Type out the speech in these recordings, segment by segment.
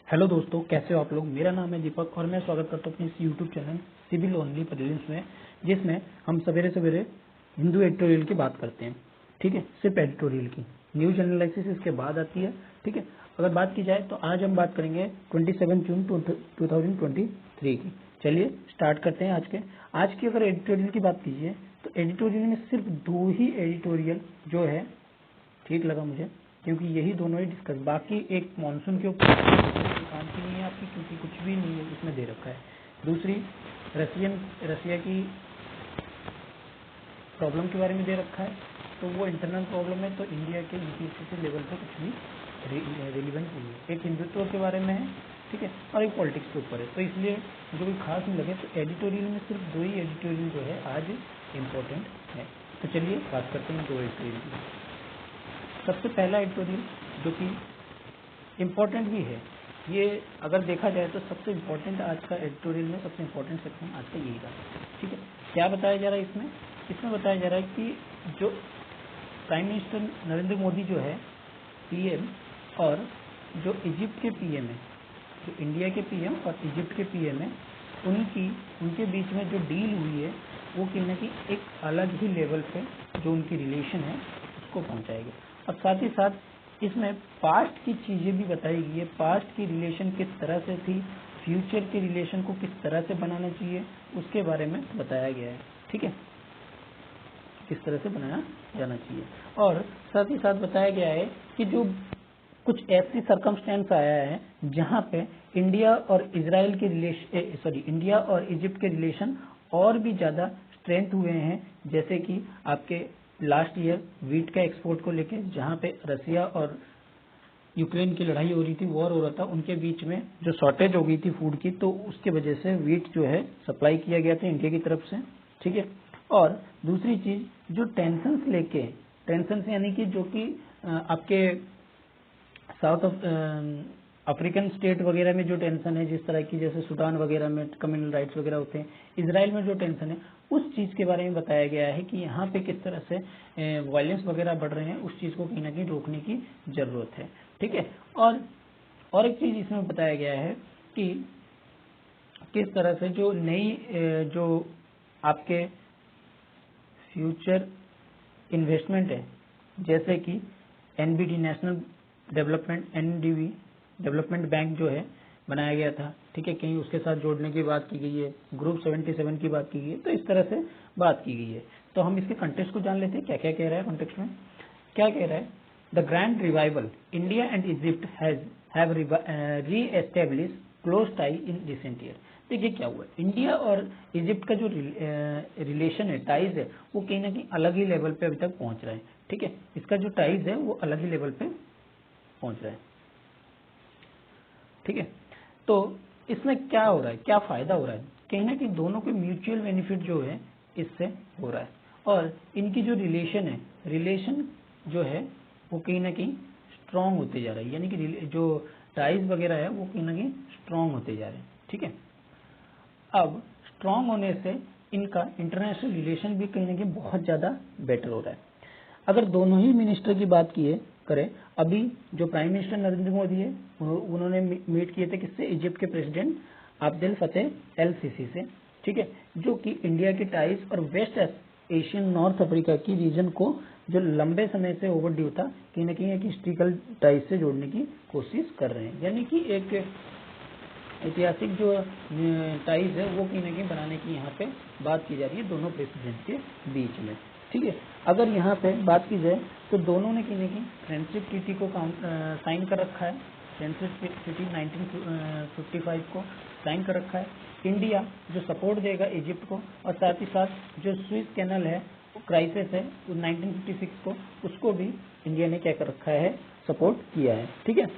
Hello दोस्तों, कैसे हो आप लोग। मेरा नाम है दीपक और मैं स्वागत करता हूँ अपने इस YouTube channel civil only prelims में, जिसमें हम सवेरे सवेरे हिंदू एडिटोरियल की बात करते हैं। ठीक है, सिर्फ एडिटोरियल की। न्यूज एनालिसिस इसके बाद आती है। ठीक है, अगर बात की जाए तो आज हम बात करेंगे 27 जून 2023 की। चलिए स्टार्ट करते हैं आज की अगर एडिटोरियल की बात कीजिए तो एडिटोरियल में सिर्फ दो ही एडिटोरियल जो है ठीक लगा मुझे, क्योंकि यही दोनों ही डिस्कस, बाकी एक मॉनसून के ऊपर काम की नहीं है आपकी, क्योंकि कुछ भी नहीं है इसमें दे रखा है। दूसरी रसिया की प्रॉब्लम के बारे में दे रखा है, तो वो इंटरनल प्रॉब्लम है, तो इंडिया के यूपीएससी लेवल पे कुछ भी रिलीवेंट नहीं है। एक हिंदुत्व के बारे में है, ठीक है, और एक पॉलिटिक्स के ऊपर है, तो इसलिए मुझे कोई खास नहीं लगे। तो एडिटोरियल में सिर्फ दो ही एडिटोरियल जो है आज इम्पोर्टेंट है। तो चलिए बात करते हैं दो एडिटोरियल की। सबसे पहला एडिटोरियल जो कि इम्पोर्टेंट भी है, ये अगर देखा जाए तो सबसे इम्पोर्टेंट आज का एडिटोरियल में सबसे इम्पोर्टेंट सेक्शन आज का यही रहा। ठीक है, क्या बताया जा रहा है इसमें बताया जा रहा है कि जो प्राइम मिनिस्टर नरेंद्र मोदी जो है पीएम, और जो इजिप्ट के पीएम है, जो इंडिया के पीएम और इजिप्ट के पीएम है, उनके बीच में जो डील हुई है वो कहीं ना कहीं एक अलग ही लेवल पे जो उनकी रिलेशन है उसको पहुंचाएगी। और साथ ही साथ इसमें पास्ट की चीजें भी बताई गई है, पास्ट की रिलेशन किस तरह से थी, फ्यूचर के रिलेशन को किस तरह से बनाना चाहिए उसके बारे में बताया गया है। ठीक है, किस तरह से बनाया जाना चाहिए। और साथ ही साथ बताया गया है कि जो कुछ ऐसी सर्कमस्टेंस आया है जहां पे इंडिया और इंडिया और इजिप्ट के रिलेशन और भी ज्यादा स्ट्रेंथ हुए हैं, जैसे कि आपके लास्ट ईयर वीट का एक्सपोर्ट को लेके, जहां पे रसिया और यूक्रेन की लड़ाई हो रही थी, वॉर हो रहा था, उनके बीच में जो शॉर्टेज हो गई थी फूड की, तो उसके वजह से वीट जो है सप्लाई किया गया था इंडिया की तरफ से। ठीक है, और दूसरी चीज जो टेंशन यानी कि जो कि आपके साउथ अफ्रीकन स्टेट वगैरह में जो टेंशन है, जिस तरह की जैसे सूडान वगैरह में कम्युनल राइट्स वगैरह होते हैं, इसराइल में जो टेंशन है, उस चीज के बारे में बताया गया है कि यहाँ पे किस तरह से वायलेंस वगैरह बढ़ रहे हैं, उस चीज को कहीं ना कहीं रोकने की जरूरत है। ठीक है, और एक चीज इसमें बताया गया है कि किस तरह से जो नई जो आपके फ्यूचर इन्वेस्टमेंट है, जैसे कि NBD national NDB development bank जो है बनाया गया था, ठीक है, कहीं उसके साथ जोड़ने की बात की गई है, ग्रुप 77 की बात की गई है, तो इस तरह से बात की गई है। तो हम इसके कंटेक्स्ट को जान लेते हैं, क्या क्या कह रहा है कंटेक्स्ट में। क्या कह रहा है, the grand revival India and Egypt have reestablish close tie in recent year. देखिए क्या हुआ, इंडिया और इजिप्ट का जो रिलेशन है, टाइज है, वो कहीं ना कहीं अलग ही लेवल पे अभी तक पहुंच रहा है। ठीक है, इसका जो टाइज है वो अलग ही लेवल पे पहुंच रहा है। ठीक है, तो इसमें क्या हो रहा है, क्या फायदा हो रहा है, कहीं ना कहीं दोनों के म्यूचुअल बेनिफिट जो है इससे हो रहा है, और इनकी जो रिलेशन जो है वो कहीं ना कहीं स्ट्रांग होते जा रहा है, यानी कि जो टाइज वगैरह है वो कहीं ना कहीं स्ट्रांग होते जा रहे हैं। ठीक है, अब स्ट्रांग होने से इनका इंटरनेशनल रिलेशन भी कहीं ना कहीं बहुत ज्यादा बेटर हो रहा है। अगर दोनों ही मिनिस्टर की बात करें, अभी जो प्राइम मिनिस्टर नरेंद्र मोदी है उन्होंने मीट किए थे किससे, इजिप्ट के president Abdel Fattah L CC से। ठीक है, जो कि इंडिया की टाइज और वेस्ट एशियन नॉर्थ अफ्रीका की रीजन को जो लंबे समय से ओवरड्यू था, कहीं ना कहीं एक हिस्ट्रिकल टाइज से जोड़ने की कोशिश कर रहे हैं, यानी कि एक ऐतिहासिक जो टाइज है वो कहीं ना कहीं बनाने की यहाँ पे बात की जा रही है दोनों प्रेसिडेंट के बीच में। ठीक है, अगर यहाँ पे बात की जाए तो दोनों ने कहीं ना कहीं फ्रेंडशिप ट्रीटी को साइन कर रखा है, फ्रेंडशिप ट्रीटी 1955 को साइन कर रखा है। इंडिया जो सपोर्ट देगा इजिप्ट को, और साथ ही साथ जो स्विस कैनल है वो क्राइसिस है 1956 को, उसको भी इंडिया ने क्या कर रखा है, सपोर्ट किया है। ठीक है,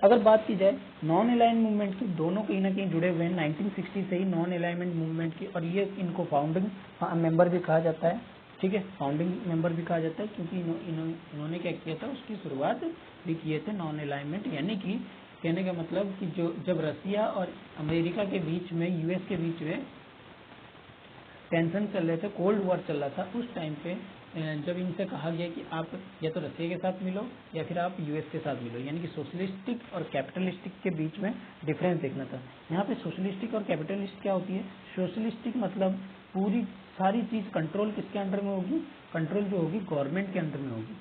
अगर बात की जाए नॉन अलाइनमेंट मूवमेंट की, दोनों कहीं ना कहीं जुड़े हुए हैं 1960 से ही नॉन अलाइनमेंट मूवमेंट की, और ये इनको फाउंडिंग मेंबर भी कहा जाता है। ठीक है, फाउंडिंग मेंबर भी कहा जाता है, क्योंकि इन्होंने क्या किया था, उसकी शुरुआत भी किए थे नॉन अलाइनमेंट, यानी कि कहने का मतलब कि जो जब रसिया और अमेरिका के बीच में, यूएस के बीच में टेंशन चल रहे थे, कोल्ड वॉर चल रहा था, उस टाइम पे जब इनसे कहा गया कि आप या तो रसिया के साथ मिलो या फिर आप यूएस के साथ मिलो, यानी कि सोशलिस्टिक और कैपिटलिस्टिक के बीच में डिफरेंस देखना था। यहाँ पे सोशलिस्टिक और कैपिटलिस्ट क्या होती है? सोशलिस्टिक मतलब पूरी सारी चीज़ कंट्रोल किसके अंडर में होगी? कंट्रोल जो होगी गवर्नमेंट के अंडर में होगी,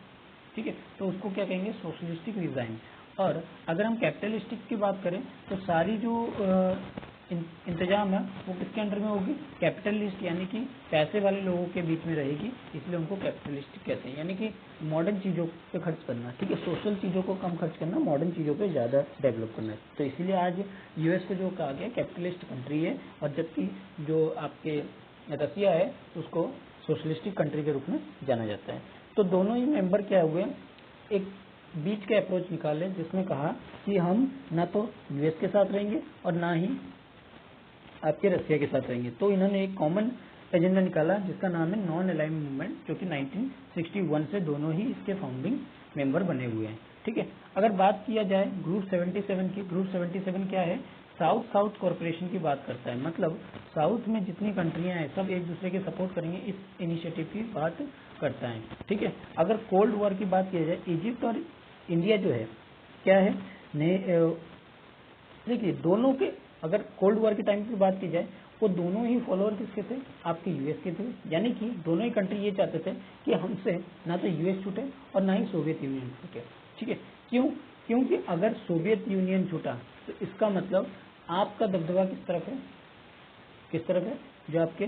ठीक है, तो उसको क्या कहेंगे? Socialistic design. और अगर हम कैपिटलिस्टिक की बात करें तो सारी जो इंतजाम है वो किसके अंडर में होगी? कैपिटलिस्ट, यानी कि पैसे वाले लोगों के बीच में रहेगी, इसलिए उनको कैपिटलिस्टिक कहते हैं, यानी कि मॉडर्न चीज़ों पे खर्च करना, ठीक है, सोशल चीज़ों को कम खर्च करना, मॉडर्न चीज़ों पे ज़्यादा डेवलप करना। तो इसीलिए आज यूएस को जो कहा गया कैपिटलिस्ट कंट्री है, और जबकि जो आपके रसिया है उसको सोशलिस्टिक कंट्री के रूप में जाना जाता है। तो दोनों ही मेंबर क्या हुए, एक बीच का अप्रोच निकाले जिसमें कहा कि हम ना तो यूएस के साथ रहेंगे और ना ही आपके रसिया के साथ रहेंगे। तो इन्होंने एक कॉमन एजेंडा निकाला जिसका नाम है नॉन अलाइनमेंट मूवमेंट, जो कि 1961 से दोनों ही इसके फाउंडिंग मेंबर बने हुए हैं, ठीक है। अगर बात किया जाए ग्रुप 77 की, ग्रुप 77 क्या है? साउथ साउथ कॉरपोरेशन की बात करता है, मतलब साउथ में जितनी कंट्रियां हैं सब एक दूसरे के सपोर्ट करेंगे, इस इनिशिएटिव की बात करता है, ठीक है। अगर कोल्ड वॉर की बात की जाए, इजिप्ट और इंडिया जो है क्या है, देखिए दोनों के, अगर कोल्ड वॉर के टाइम की बात की जाए वो दोनों ही फॉलोअर किसके थे? आपके यूएस के थे, यानी कि दोनों ही कंट्री ये चाहते थे कि हमसे ना तो यूएस छूटे और ना ही सोवियत यूनियन छूटे, ठीक है। क्यों? क्योंकि अगर सोवियत यूनियन छूटा तो इसका मतलब आपका दबदबा किस तरफ है? किस तरफ है? जो आपके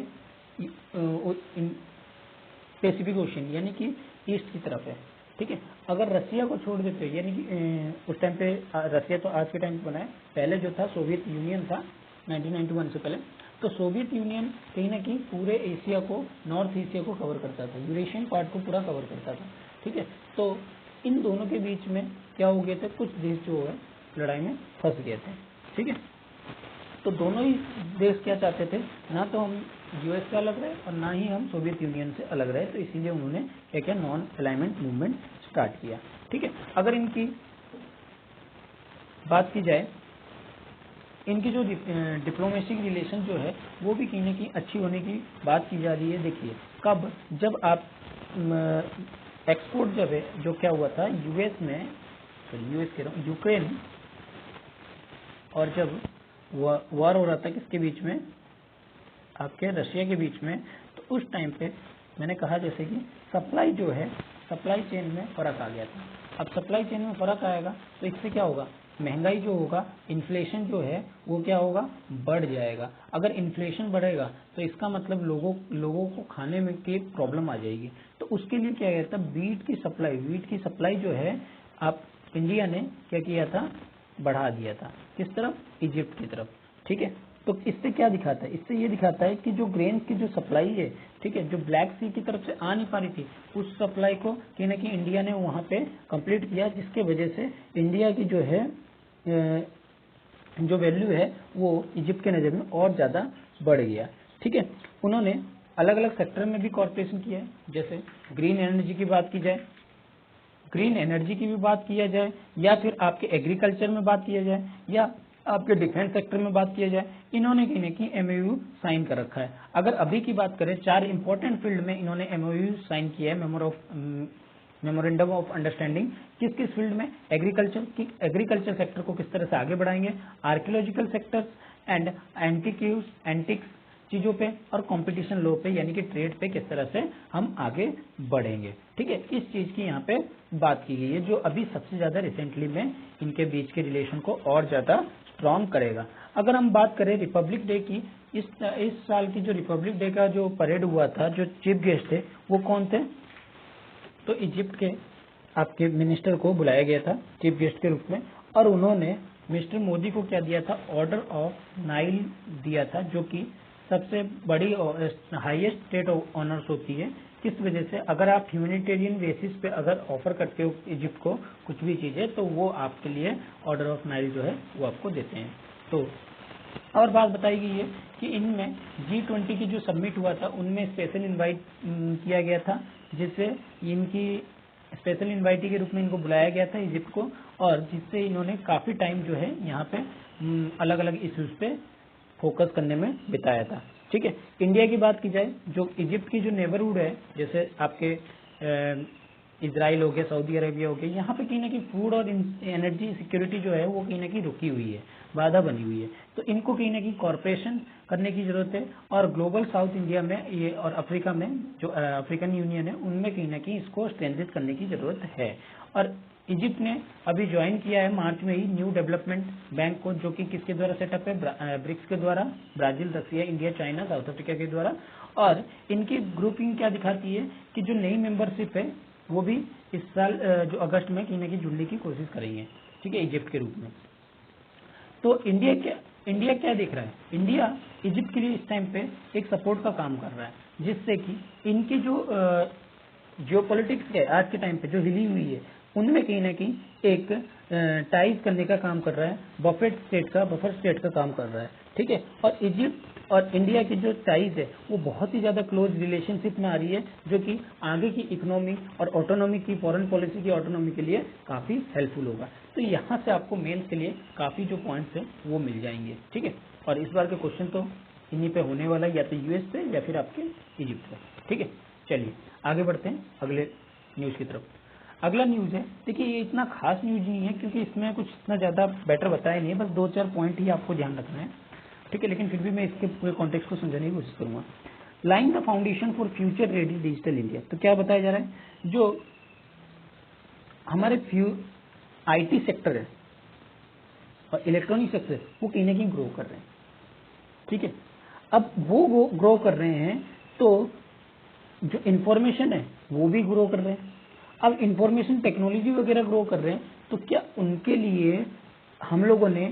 पैसिफिक ओशन यानी कि ईस्ट की तरफ है, ठीक है। अगर रसिया को छोड़ देते, यानी कि उस टाइम पे रसिया तो आज के टाइम पे बना है, पहले जो था सोवियत यूनियन था 1991 से पहले, तो सोवियत यूनियन कहीं ना कहीं पूरे एशिया को, नॉर्थ एशिया को कवर करता था, यूरेशियन पार्ट को पूरा कवर करता था, ठीक है। तो इन दोनों के बीच में क्या हो गए थे? कुछ देश जो है लड़ाई में फंस गए थे, ठीक है। तो दोनों ही देश क्या चाहते थे? ना तो हम यूएस से अलग रहे और ना ही हम सोवियत यूनियन से अलग रहे, तो इसीलिए उन्होंने क्या किया? नॉन अलाइनमेंट मूवमेंट स्टार्ट किया, ठीक है। अगर इनकी बात की जाए, इनकी जो डिप्लोमेटिक रिलेशन जो है वो भी कहीं ना कहीं अच्छी होने की बात की जा रही है। देखिए कब, जब आप एक्सपोर्ट जब है, जो क्या हुआ था यूएस में, यूएस कह रहा हूँ, यूक्रेन, और जब वॉर हो रहा था किसके बीच में? आपके रशिया के बीच में, तो उस टाइम पे मैंने कहा जैसे कि सप्लाई जो है, सप्लाई चेन में फर्क आ गया था। अब सप्लाई चेन में फर्क आएगा तो इससे क्या होगा? महंगाई जो होगा, इन्फ्लेशन जो है वो क्या होगा? बढ़ जाएगा। अगर इन्फ्लेशन बढ़ेगा तो इसका मतलब लोगों को खाने में की प्रॉब्लम आ जाएगी। तो उसके लिए क्या किया था? वीट की सप्लाई जो है, आप इंडिया ने क्या किया था? बढ़ा दिया था। किस तरफ? इजिप्ट की तरफ, ठीक है। तो इससे क्या दिखाता है? इससे ये दिखाता है कि जो ग्रेन की जो सप्लाई है, ठीक है, जो ब्लैक सी की तरफ से आ नहीं पा रही थी, उस सप्लाई को कहीं ना कहीं इंडिया ने वहाँ पे कंप्लीट किया, जिसके वजह से इंडिया की जो है जो वैल्यू है वो इजिप्ट के नज़र में और ज़्यादा बढ़ गया, ठीक है। उन्होंने अलग अलग सेक्टर में भी कॉर्पोरेशन किया है, जैसे ग्रीन एनर्जी की बात की जाए, ग्रीन एनर्जी की भी बात किया जाए, या फिर आपके एग्रीकल्चर में बात किया जाए, या आपके डिफेंस सेक्टर में बात किया जाए, इन्होंने कहीं ना कहीं एमओयू साइन कर रखा है। अगर अभी की बात करें, 4 इंपॉर्टेंट फील्ड में इन्होंने एमओयू साइन किया है, मेमोरेंडम ऑफ अंडरस्टैंडिंग। किस किस फील्ड में? एग्रीकल्चर की, एग्रीकल्चर सेक्टर को किस तरह से आगे बढ़ाएंगे, आर्कियोलॉजिकल सेक्टर्स एंड एंटिक्स चीज़ों पे, और कंपटीशन लॉ पे, यानी कि ट्रेड पे किस तरह से हम आगे बढ़ेंगे, ठीक है। इस चीज़ की यहाँ पे बात की गई है, जो अभी सबसे ज़्यादा रिसेंटली में इनके बीच के रिलेशन को और ज़्यादा स्ट्रॉन्ग करेगा। अगर हम बात करें रिपब्लिक डे की, इस साल की जो रिपब्लिक डे का जो परेड हुआ था, जो चीफ गेस्ट थे वो कौन थे? तो इजिप्ट के आपके मिनिस्टर को बुलाया गया था चीफ गेस्ट के रूप में, और उन्होंने मिस्टर मोदी को क्या दिया था? ऑर्डर ऑफ नाइल दिया था, जो कि सबसे बड़ी हाईएस्ट स्टेट ऑनर्स होती है। किस वजह से? अगर आप ह्यूमैनिटेरियन बेसिस पे अगर ऑफर करते हो इजिप्ट को कुछ भी चीज़ें, तो वो आपके लिए ऑर्डर ऑफ नाइल जो है वो आपको देते हैं। तो और बात बताई गई है कि इनमें G20 की जो सबमिट हुआ था उनमें स्पेशल इनवाइट किया गया था, जिससे इनकी स्पेशल इनवाइटी के रूप में इनको बुलाया गया था इजिप्ट को, और जिससे इन्होंने काफ़ी टाइम जो है यहाँ पे अलग अलग इश्यूज पे फोकस करने में बिताया था। ठीक है। इंडिया की बात की जाए, जो इजिप्ट की जो नेबरहुड है, जैसे आपके इजराइल हो गया, सऊदी अरेबिया हो गया, यहाँ पे कहीं ना कहीं फूड और एनर्जी सिक्योरिटी जो है वो कहीं ना कहीं रुकी हुई है, बाधा बनी हुई है। तो इनको कहीं ना कहीं कॉर्पोरेशन करने की जरूरत है, और ग्लोबल साउथ इंडिया में ये और अफ्रीका में जो अफ्रीकन यूनियन है उनमें कहीं ना कहीं इसको स्ट्रेंथित करने की जरूरत है। और इजिप्ट ने अभी ज्वाइन किया है मार्च में ही न्यू डेवलपमेंट बैंक को, जो कि किसके द्वारा सेटअप है, ब्रिक्स के द्वारा, ब्राजील, रसिया, इंडिया, चाइना, साउथ अफ्रीका के द्वारा। और इनकी ग्रुपिंग क्या दिखाती है कि जो नई मेंबरशिप है वो भी इस साल जो अगस्त में कहीं ना कहीं जुड़ने की कोशिश करेंगे, ठीक है, इजिप्ट के रूप में। तो इंडिया क्या देख रहा है, इंडिया इजिप्ट के लिए इस टाइम पे एक सपोर्ट का काम कर रहा है, जिससे कि इनकी जो जियोपॉलिटिक्स है आज के टाइम पे जो हिली हुई है उनमें कहीं ना कहीं एक टाइज करने का काम कर रहा है, बफर स्टेट का काम कर रहा है, ठीक है। और इजिप्ट और इंडिया की जो टाइज है वो बहुत ही ज्यादा क्लोज रिलेशनशिप में आ रही है, जो कि आगे की इकोनॉमी और ऑटोनॉमी की, फॉरेन पॉलिसी की ऑटोनॉमी के लिए काफी हेल्पफुल होगा। तो यहाँ से आपको मेंस के लिए काफी जो पॉइंट्स है वो मिल जाएंगे, ठीक है। और इस बार के क्वेश्चन तो इन्हीं पे होने वाला है, या तो यूएस पे या फिर आपके इजिप्ट पे, ठीक है। चलिए आगे बढ़ते हैं अगले न्यूज की तरफ। अगला न्यूज है, देखिए ये इतना खास न्यूज नहीं है क्योंकि इसमें कुछ इतना ज्यादा बेटर बताया नहीं है, बस 2-4 पॉइंट ही आपको ध्यान रखना है, ठीक है। लेकिन फिर भी मैं इसके पूरे कॉन्टेक्स्ट को समझाने की कोशिश करूंगा। Lying the foundation for future ready digital India. तो क्या बताया जा रहा है, जो हमारे आईटी सेक्टर है और इलेक्ट्रॉनिक सेक्टर वो कहीं ना कहीं ग्रो कर रहे हैं, ठीक है। अब वो ग्रो कर रहे हैं तो जो इंफॉर्मेशन है वो भी ग्रो कर रहे हैं। अब इंफॉर्मेशन टेक्नोलॉजी वगैरह ग्रो कर रहे हैं, तो क्या उनके लिए हम लोगों ने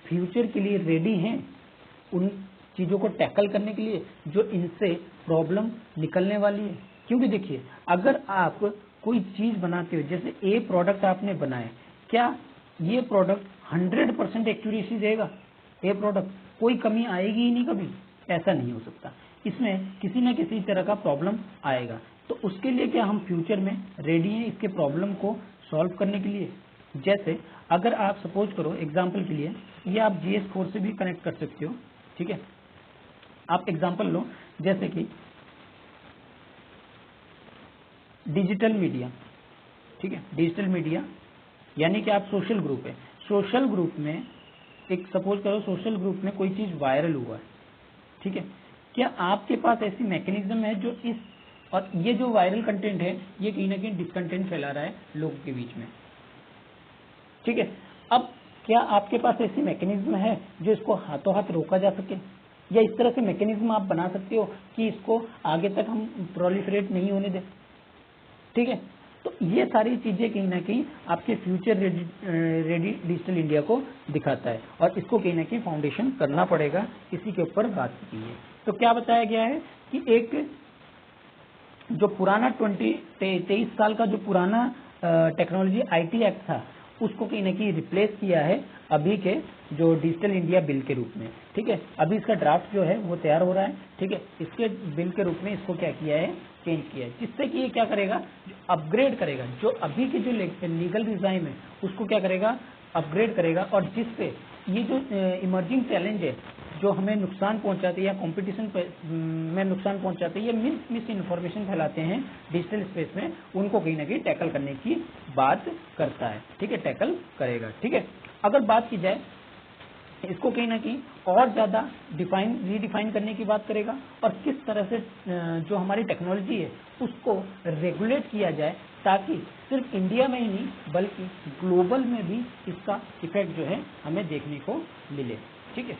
फ्यूचर के लिए रेडी हैं उन चीजों को टैकल करने के लिए जो इनसे प्रॉब्लम निकलने वाली है। क्योंकि देखिए अगर आप कोई चीज बनाते हो, जैसे ए प्रोडक्ट आपने बनाए, क्या ये प्रोडक्ट 100% एक्यूरेसी देगा? ए प्रोडक्ट कोई कमी आएगी ही नहीं कभी, ऐसा नहीं हो सकता, इसमें किसी न किसी तरह का प्रॉब्लम आएगा। तो उसके लिए क्या हम फ्यूचर में रेडी हैं इसके प्रॉब्लम को सॉल्व करने के लिए? जैसे अगर आप सपोज करो एग्जांपल के लिए, ये आप GS4 से भी कनेक्ट कर सकते हो, ठीक है। आप एग्जांपल लो जैसे कि डिजिटल मीडिया, ठीक है। डिजिटल मीडिया यानी कि आप सोशल ग्रुप है, सोशल ग्रुप में एक सपोज करो सोशल ग्रुप में कोई चीज वायरल हुआ है, ठीक है। क्या आपके पास ऐसी मैकेनिज्म है जो इस, और ये जो वायरल कंटेंट है ये कहीं ना कहीं डिसकंटेंट फैला रहा है लोगों के बीच में, ठीक है। अब क्या आपके पास ऐसी मैकेनिज्म है जो इसको हाथों हाथ रोका जा सके, या इस तरह से मैकेनिज्म आप बना सकते हो कि इसको आगे तक हम प्रोलिफरेट नहीं होने दें, ठीक है। तो ये सारी चीजें कहीं ना कहीं आपके फ्यूचर रेडी डिजिटल इंडिया को दिखाता है, और इसको कहीं ना कहीं फाउंडेशन करना पड़ेगा, इसी के ऊपर बात की है। तो क्या बताया गया है कि एक जो पुराना 23 साल का जो पुराना टेक्नोलॉजी IT एक्ट था उसको कहीं ना कहीं रिप्लेस किया है अभी के जो डिजिटल इंडिया बिल के रूप में, ठीक है। अभी इसका ड्राफ्ट जो है वो तैयार हो रहा है, ठीक है। इसके बिल के रूप में इसको क्या किया है, चेंज किया है, जिससे कि ये क्या करेगा, अपग्रेड करेगा जो अभी की जो लीगल रिजाइम है उसको क्या करेगा, अपग्रेड करेगा, और जिससे ये जो इमर्जिंग चैलेंज है जो हमें नुकसान पहुंचाते हैं या कंपटीशन में नुकसान पहुंचाते हैं या मिस इन्फॉर्मेशन फैलाते हैं डिजिटल स्पेस में, उनको कहीं ना कहीं टैकल करने की बात करता है, ठीक है, टैकल करेगा, ठीक है। अगर बात की जाए इसको कहीं ना कहीं और ज्यादा रीडिफाइन करने की बात करेगा, और किस तरह से जो हमारी टेक्नोलॉजी है उसको रेगुलेट किया जाए ताकि सिर्फ इंडिया में ही नहीं बल्कि ग्लोबल में भी इसका इफेक्ट जो है हमें देखने को मिले, ठीक है।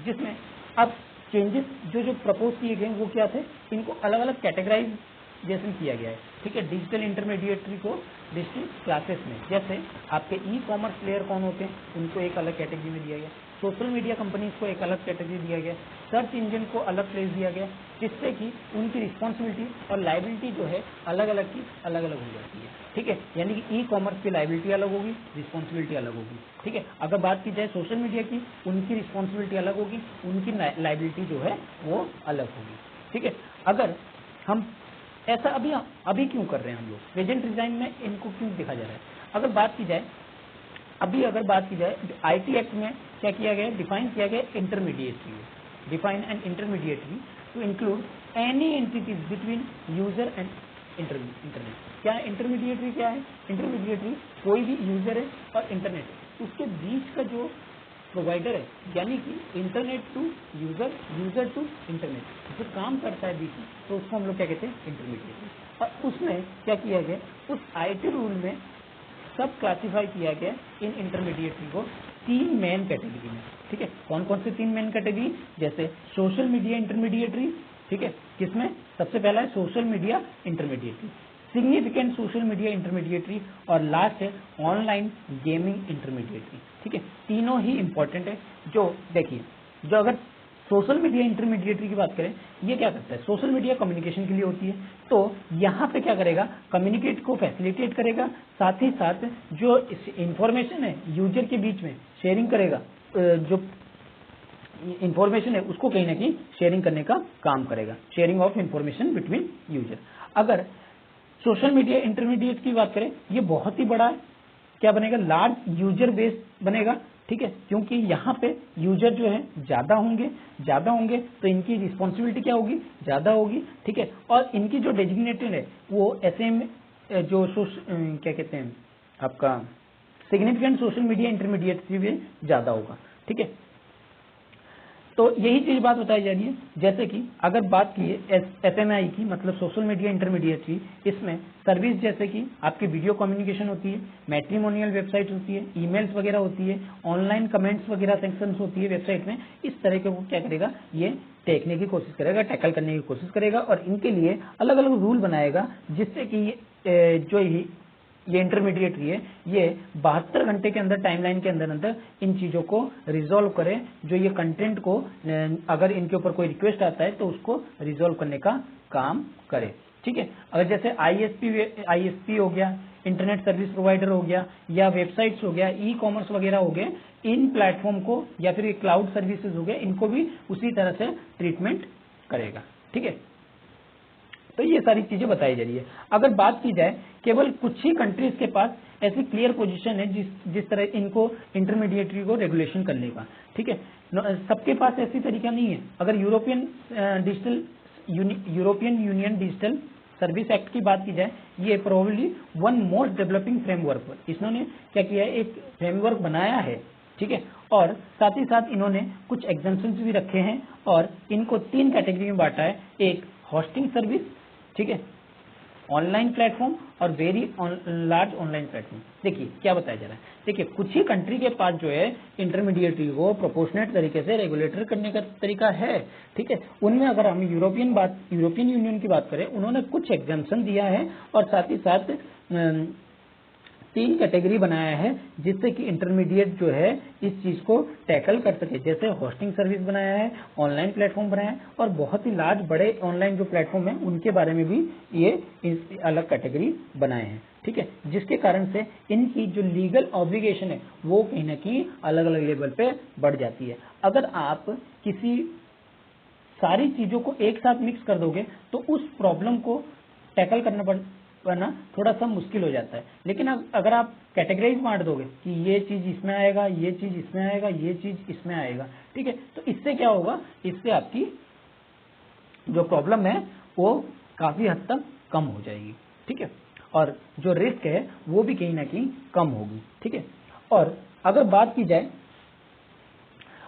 जिसमें अब चेंजेस जो प्रपोज किए गए वो क्या थे, इनको अलग अलग कैटेगराइजेशन किया गया है, ठीक है। डिजिटल इंटरमीडिएटरी को डिजिटल क्लासेस में, जैसे आपके ई-कॉमर्स प्लेयर कौन होते हैं उनको एक अलग कैटेगरी में दिया गया, सोशल मीडिया कंपनीज को एक अलग कैटेगरी दिया गया, सर्च इंजन को अलग प्लेस दिया गया, जिससे कि उनकी रिस्पॉन्सिबिलिटी और लाइबिलिटी जो है अलग अलग की अलग अलग हो जाती है, ठीक है। यानी कि ई-कॉमर्स की लाइबिलिटी अलग होगी, रिस्पॉन्सिबिलिटी अलग होगी, ठीक है। अगर बात की जाए सोशल मीडिया की, उनकी रिस्पॉन्सिबिलिटी अलग होगी, उनकी लाइबिलिटी जो है वो अलग होगी, ठीक है। अगर हम ऐसा अभी क्यों कर रहे हैं हम लोग, प्रेजेंट डिजाइन में इनको क्यों देखा जा रहा है? अगर बात की जाए IT एक्ट में क्या किया गया, डिफाइन किया गया intermediary, define an intermediary to include any entities between user and internet। क्या है इंटरमीडिएटरी? क्या है इंटरमीडिएटरी? कोई भी यूजर है और इंटरनेट है, उसके बीच का जो प्रोवाइडर है, यानी कि internet to user, user to internet जो काम करता है बीच में, तो उसको हम लोग क्या कहते हैं? इंटरमीडिएटरी। और उसमें क्या किया गया, उस आईटी रूल में सब क्लासिफाई किया गया इन इंटरमीडिएटरी को 3 मेन कैटेगरी में। ठीक है, कौन कौन से 3 मेन कैटेगरी? जैसे सोशल मीडिया इंटरमीडिएटरी, ठीक है, किसमें? सबसे पहला है social media intermediary, significant social media intermediary, और लास्ट है ऑनलाइन गेमिंग इंटरमीडिएटरी। ठीक है, तीनों ही इंपॉर्टेंट है। जो देखिए, जो अगर सोशल मीडिया इंटरमीडिएटरी की बात करें, ये क्या करता है? सोशल मीडिया कम्युनिकेशन के लिए होती है, तो यहाँ पे क्या करेगा? कम्युनिकेट को फैसिलिटेट करेगा, साथ ही साथ जो इंफॉर्मेशन है यूजर के बीच में शेयरिंग करेगा, जो इंफॉर्मेशन है उसको कहीं ना कहीं शेयरिंग करने का काम करेगा, sharing of information between user. अगर सोशल मीडिया इंटरमीडिएट की बात करें, ये बहुत ही बड़ा क्या बनेगा? लार्ज यूजर बेस बनेगा। ठीक है, क्योंकि यहाँ पे यूजर जो है ज्यादा होंगे तो इनकी रिस्पॉन्सिबिलिटी क्या होगी? ज्यादा होगी। ठीक है, और इनकी जो डेजिग्नेटेड है वो एसएम जो क्या कहते हैं आपका सिग्निफिकेंट सोशल मीडिया इंटरमीडिएट से भी ज्यादा होगा। ठीक है, तो यही चीज बात बताई जा रही है। जैसे कि अगर बात की एसएमआई की, मतलब सोशल मीडिया इंटरमीडिएट की, इसमें सर्विस जैसे कि आपकी वीडियो कम्युनिकेशन होती है, मैट्रिमोनियल वेबसाइट होती है, ईमेल्स वगैरह होती है, ऑनलाइन कमेंट्स वगैरह सेक्शंस होती है वेबसाइट में, इस तरह के वो क्या करेगा? ये देखने की कोशिश करेगा, टैकल करने की कोशिश करेगा, और इनके लिए अलग अलग रूल बनाएगा, जिससे कि जो ये इंटरमीडिएटरी है ये 72 घंटे के अंदर, टाइमलाइन के अंदर इन चीजों को रिजॉल्व करे, जो ये कंटेंट को, अगर इनके ऊपर कोई रिक्वेस्ट आता है तो उसको रिजॉल्व करने का काम करे। ठीक है, अगर जैसे आईएसपी हो गया, इंटरनेट सर्विस प्रोवाइडर हो गया, या वेबसाइट्स हो गया, ई कॉमर्स वगैरह हो गए, इन प्लेटफॉर्म को, या फिर क्लाउड सर्विसेज हो गए, इनको भी उसी तरह से ट्रीटमेंट करेगा। ठीक है, तो ये सारी चीजें बताई जा रही है। अगर बात की जाए, केवल कुछ ही कंट्रीज के पास ऐसी क्लियर पोजीशन है जिस तरह इनको इंटरमीडिएटरी को रेगुलेशन करने का। ठीक है, सबके पास ऐसी तरीका नहीं है। अगर European union digital service act की बात की जाए, ये probably one most developing framework, इन्होंने क्या किया है? एक फ्रेमवर्क बनाया है। ठीक है, और साथ ही साथ इन्होंने कुछ एग्जम्पशंस भी रखे हैं, और इनको 3 कैटेगरी में बांटा है। एक होस्टिंग सर्विस, ठीक है, ऑनलाइन प्लेटफॉर्म, और वेरी लार्ज ऑनलाइन प्लेटफॉर्म। देखिए क्या बताया जा रहा है। देखिए, कुछ ही कंट्री के पास जो है इंटरमीडिएटरी को प्रोपोर्शनेट तरीके से रेगुलेटर करने का तरीका है। ठीक है, उनमें अगर हम यूरोपियन यूनियन की बात करें, उन्होंने कुछ एग्जम्पशन दिया है, और साथ ही साथ 3 कैटेगरी बनाया है, जिससे कि इंटरमीडिएट जो है इस चीज को टैकल कर सके। जैसे होस्टिंग सर्विस बनाया है, ऑनलाइन प्लेटफॉर्म बनाया है, और बहुत ही लार्ज बड़े ऑनलाइन जो प्लेटफॉर्म है उनके बारे में भी ये अलग कैटेगरी बनाए हैं। ठीक है, जिसके कारण से इनकी जो लीगल ऑब्लिगेशन है वो कहीं ना कहीं अलग अलग लेवल पे बढ़ जाती है। अगर आप किसी सारी चीजों को एक साथ मिक्स कर दोगे तो उस प्रॉब्लम को टैकल करना थोड़ा सा मुश्किल हो जाता है। लेकिन अगर आप कैटेगराइज बांट दोगे कि ये चीज इसमें आएगा, ये चीज इसमें आएगा, ये चीज इसमें आएगा, ठीक है, तो इससे क्या होगा? इससे आपकी जो प्रॉब्लम है वो काफी हद तक कम हो जाएगी। ठीक है, और जो रिस्क है वो भी कहीं ना कहीं कम होगी। ठीक है, और अगर बात की जाए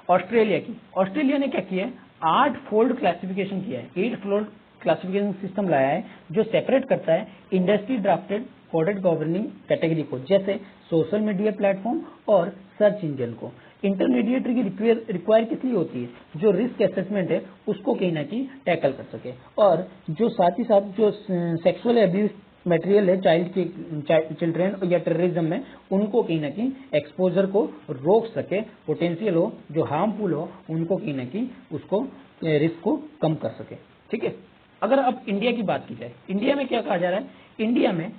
ऑस्ट्रेलिया की, ऑस्ट्रेलिया ने क्या किया है? 8 फोल्ड क्लासिफिकेशन किया है, 8 फोल्ड क्लासिफिकेशन सिस्टम लाया है, जो सेपरेट करता है industry drafted coded governing category को, जैसे सोशल मीडिया प्लेटफॉर्म और सर्च इंजन को। इंटरमीडिएटरी की रिक्वायर किस लिए होती है? जो रिस्क असेसमेंट है उसको कहीं ना कहीं टैकल कर सके, और जो साथ ही साथ जो सेक्सुअल एब्यूज मटेरियल है चिल्ड्रेन या टेररिज्म में, उनको कहीं ना कहीं एक्सपोजर को रोक सके, पोटेंशियल हो जो हार्मफुल हो उनको कहीं ना कहीं उसको रिस्क को कम कर सके। ठीक है, अगर अब इंडिया की बात की जाए, इंडिया में क्या कहा जा रहा है? इंडिया में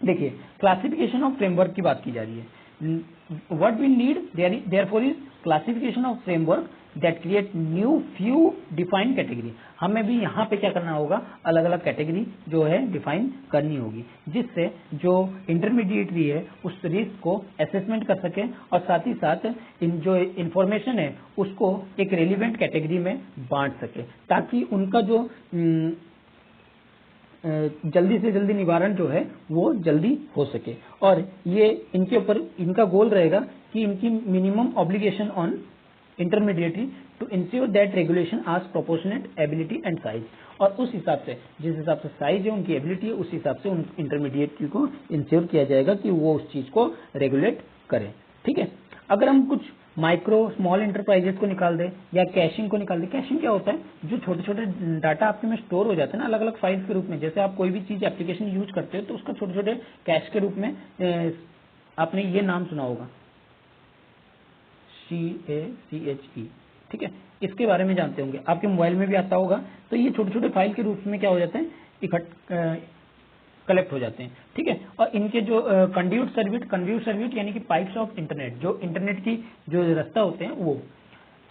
देखिए क्लासिफिकेशन ऑफ फ्रेमवर्क की बात की जा रही है। What we need therefore is classification of framework that create new few defined category. हमें भी यहाँ पे क्या करना होगा, अलग अलग कैटेगरी जो है डिफाइन करनी होगी, जिससे जो इंटरमीडिएटरी है उस रिस्क को असेसमेंट कर सके और साथ ही साथ इन जो इंफॉर्मेशन है उसको एक रेलिवेंट कैटेगरी में बांट सके, ताकि उनका जो जल्दी से जल्दी निवारण जो है वो जल्दी हो सके। और ये इनके ऊपर इनका गोल रहेगा कि इनकी minimum obligation on intermediary to ensure that regulation are proportionate ability and size, और उस हिसाब से जिस हिसाब से साइज है उनकी एबिलिटी है उस हिसाब से उन इंटरमीडिएटरी को इंश्योर किया जाएगा कि वो उस चीज को रेगुलेट करें। ठीक है, अगर हम कुछ माइक्रो स्मॉल इंटरप्राइजेस को निकाल दें या कैशिंग को निकाल दें। कैशिंग क्या होता है, जो छोटे छोटे डाटा आपके में स्टोर हो जाते हैं ना अलग अलग फाइल्स के रूप में, जैसे आप कोई भी चीज एप्लीकेशन यूज करते हो तो उसका छोटे छोटे कैश के रूप में आपने ये नाम सुना होगा CACHE। ठीक है, इसके बारे में जानते होंगे, आपके मोबाइल में भी आता होगा। तो ये छोटे छोटे फाइल के रूप में क्या हो जाते हैं, कलेक्ट हो जाते हैं। ठीक है, और इनके जो कंड्यूट सर्विट यानी कि पाइप्स ऑफ इंटरनेट, जो इंटरनेट की जो रास्ता होते हैं वो,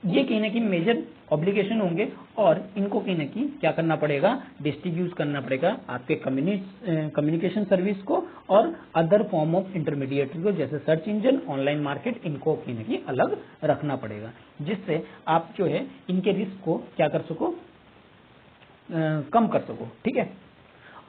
ये कहीं ना कहीं मेजर ऑब्लिगेशन होंगे और इनको कहीं ना कहीं क्या करना पड़ेगा, डिस्ट्रीब्यूट करना पड़ेगा आपके कम्युनिकेशन सर्विस को और अदर फॉर्म ऑफ इंटरमीडिएटरी को, जैसे सर्च इंजन, ऑनलाइन मार्केट, इनको कहीं ना कहीं अलग रखना पड़ेगा, जिससे आप जो है इनके रिस्क को क्या कर सको, कम कर सको। ठीक है,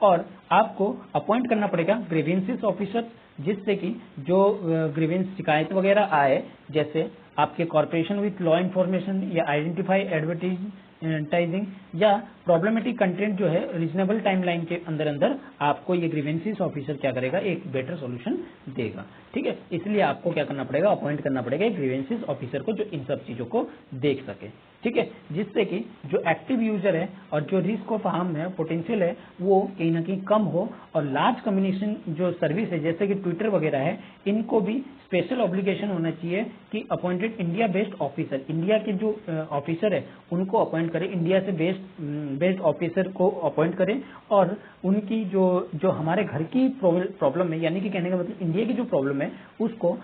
और आपको अपॉइंट करना पड़ेगा ग्रीवेंसेस ऑफिसर, जिससे कि जो ग्रीवेंस शिकायत वगैरह आए, जैसे आपके कॉर्पोरेशन विथ लॉ इन्फॉर्मेशन या आइडेंटिफाई एडवर्टाइजिंग या प्रॉब्लमेटिक कंटेंट जो है रीजनेबल टाइमलाइन के अंदर अंदर आपको ये ग्रीवेंसेस ऑफिसर क्या करेगा, एक बेटर सॉल्यूशन देगा। ठीक है, इसलिए आपको क्या करना पड़ेगा, अपॉइंट करना पड़ेगा एक ग्रीवेंसेस ऑफिसर को जो इन सब चीजों को देख सके। ठीक है, जिससे कि जो एक्टिव यूजर है और जो रिस्क ऑफ हार्म है, पोटेंशियल है, वो कहीं ना कहीं कम हो, और लार्ज कम्युनिकेशन जो सर्विस है जैसे कि ट्विटर वगैरह है, इनको भी स्पेशल ऑब्लिगेशन होना चाहिए कि appointed India based officer, India के जो ऑफिसर है उनको अपॉइंट करें, इंडिया से बेस्ड ऑफिसर को अपॉइंट करें, और उनकी जो हमारे घर की प्रॉब्लम है, यानी कि कहने का मतलब इंडिया की जो प्रॉब्लम है उसको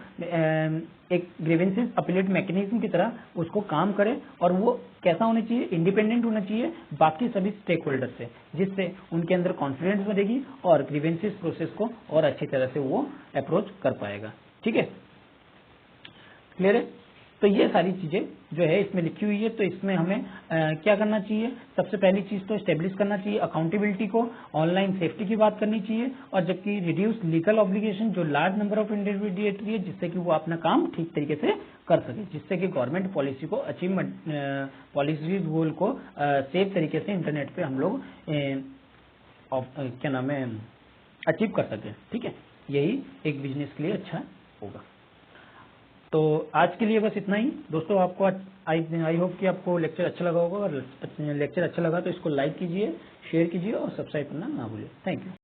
एक ग्रीवेंसेस अपीलेट मैकेनिज्म की तरह उसको काम करे, और वो कैसा होना चाहिए, इंडिपेंडेंट होना चाहिए बाकी सभी स्टेक होल्डर से, जिससे उनके अंदर कॉन्फिडेंस बढ़ेगी और ग्रीवेंसेस प्रोसेस को और अच्छी तरह से वो अप्रोच कर पाएगा। ठीक है, क्लियर है। तो ये सारी चीजें जो है इसमें लिखी हुई है, तो इसमें हमें क्या करना चाहिए, सबसे पहली चीज तो स्टेब्लिश करना चाहिए अकाउंटेबिलिटी को, ऑनलाइन सेफ्टी की बात करनी चाहिए, और जबकि रिड्यूस लीगल ऑब्लिगेशन जो लार्ज नंबर ऑफ इंटरमीडिएटरी है, जिससे कि वो अपना काम ठीक तरीके से कर सके, जिससे कि गवर्नमेंट पॉलिसी को अचीवमेंट पॉलिसी गोल को सेफ तरीके से इंटरनेट पे हम लोग क्या नाम है अचीव कर सके। ठीक है, यही एक बिजनेस के लिए अच्छा होगा। तो आज के लिए बस इतना ही दोस्तों। आपको आई होप कि आपको लेक्चर अच्छा लगा होगा, और लेक्चर अच्छा लगा तो इसको लाइक कीजिए, शेयर कीजिए और सब्सक्राइब करना ना भूलिए। Thank you.